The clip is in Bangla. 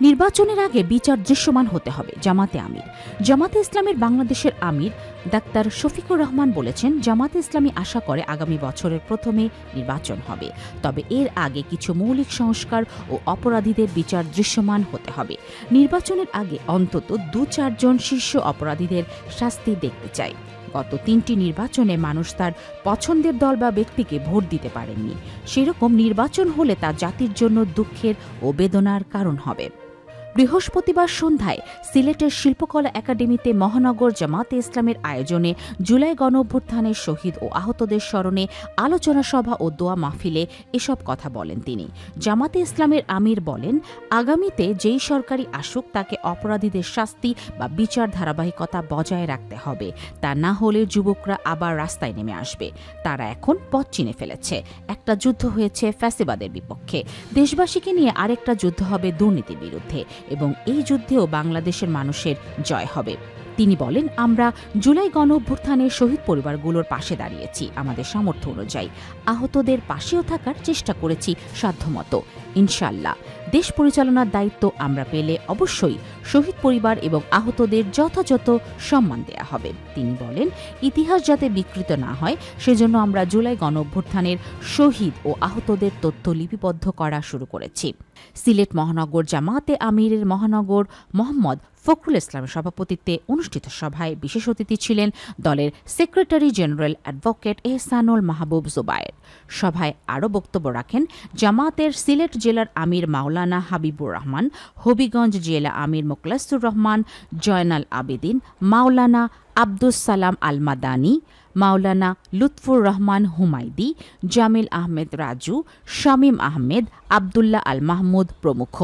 নির্বাচনের আগে বিচার দৃশ্যমান হতে হবে, জামাতে আমির। জামাতে ইসলামের বাংলাদেশের আমির ডাক্তার শফিকুর রহমান বলেছেন, জামাতে ইসলামী আশা করে আগামী বছরের প্রথমে নির্বাচন হবে, তবে এর আগে কিছু মৌলিক সংস্কার ও অপরাধীদের বিচার দৃশ্যমান হতে হবে। নির্বাচনের আগে অন্তত ২-৪ জন শীর্ষ অপরাধীদের শাস্তি দেখতে চাই। গত ৩টি নির্বাচনে মানুষ তার পছন্দের দল বা ব্যক্তিকে ভোট দিতে পারেননি। সেরকম নির্বাচন হলে তা জাতির জন্য দুঃখের ও বেদনার কারণ হবে। বৃহস্পতিবার সন্ধ্যায় সিলেটের শিল্পকলা একাডেমিতে মহানগর জামাতে ইসলামের আয়োজনে জুলাই গণঅভ্যুত্থানের শহীদ ও আহতদের স্মরণে আলোচনা সভা ও দোয়া মাহফিলে এসব কথা বলেন তিনি। জামাতে ইসলামের আমির বলেন, আগামীতে যেই সরকারি আসুক তাকে অপরাধীদের শাস্তি বা বিচার ধারাবাহিকতা বজায় রাখতে হবে। তা না হলে যুবকরা আবার রাস্তায় নেমে আসবে। তারা এখন পথ চিনে ফেলেছে। একটা যুদ্ধ হয়েছে ফ্যাসিবাদের বিপক্ষে, দেশবাসীকে নিয়ে আরেকটা যুদ্ধ হবে দুর্নীতির বিরুদ্ধে, এবং এই যুদ্ধেও বাংলাদেশের মানুষের জয় হবে। তিনি বলেন, আমরা জুলাই গণঅভ্যুত্থানের শহীদ পরিবারগুলোর পাশে দাঁড়িয়েছি আমাদের সামর্থ্য অনুযায়ী। আহতদের পাশেও থাকার চেষ্টা করেছি সাধ্যমতো। ইনশাআল্লাহ দেশ পরিচালনার দায়িত্ব আমরা পেলে অবশ্যই শহীদ পরিবার এবং আহতদের যথাযথ সম্মান দেয়া হবে। তিনি বলেন, ইতিহাস যাতে বিকৃত না হয় সেজন্য আমরা জুলাই গণঅভ্যুত্থানের শহীদ ও আহতদের তথ্য লিপিবদ্ধ করা শুরু করেছি। সিলেট মহানগর জামাতে আমিরের মহানগর মোহাম্মদ ফখরুল ইসলামের সভাপতিত্বে অনুষ্ঠিত সভায় বিশেষ অতিথি ছিলেন দলের সেক্রেটারি জেনারেল অ্যাডভোকেট এহসানুল মাহবুব জুবায়ের। সভায় আরও বক্তব্য রাখেন জামাতের সিলেট জেলার আমির মাওলানা হাবিবুর রহমান, হবিগঞ্জ জেলা আমির মোখলেসুর রহমান, জয়নাল আবেদিন, মাওলানা আব্দুস সালাম আল মাদানী, মাওলানা লুৎফুর রহমান হুমায়দি, জামিল আহমেদ রাজু, শামীম আহমেদ, আবদুল্লাহ আল মাহমুদ প্রমুখ।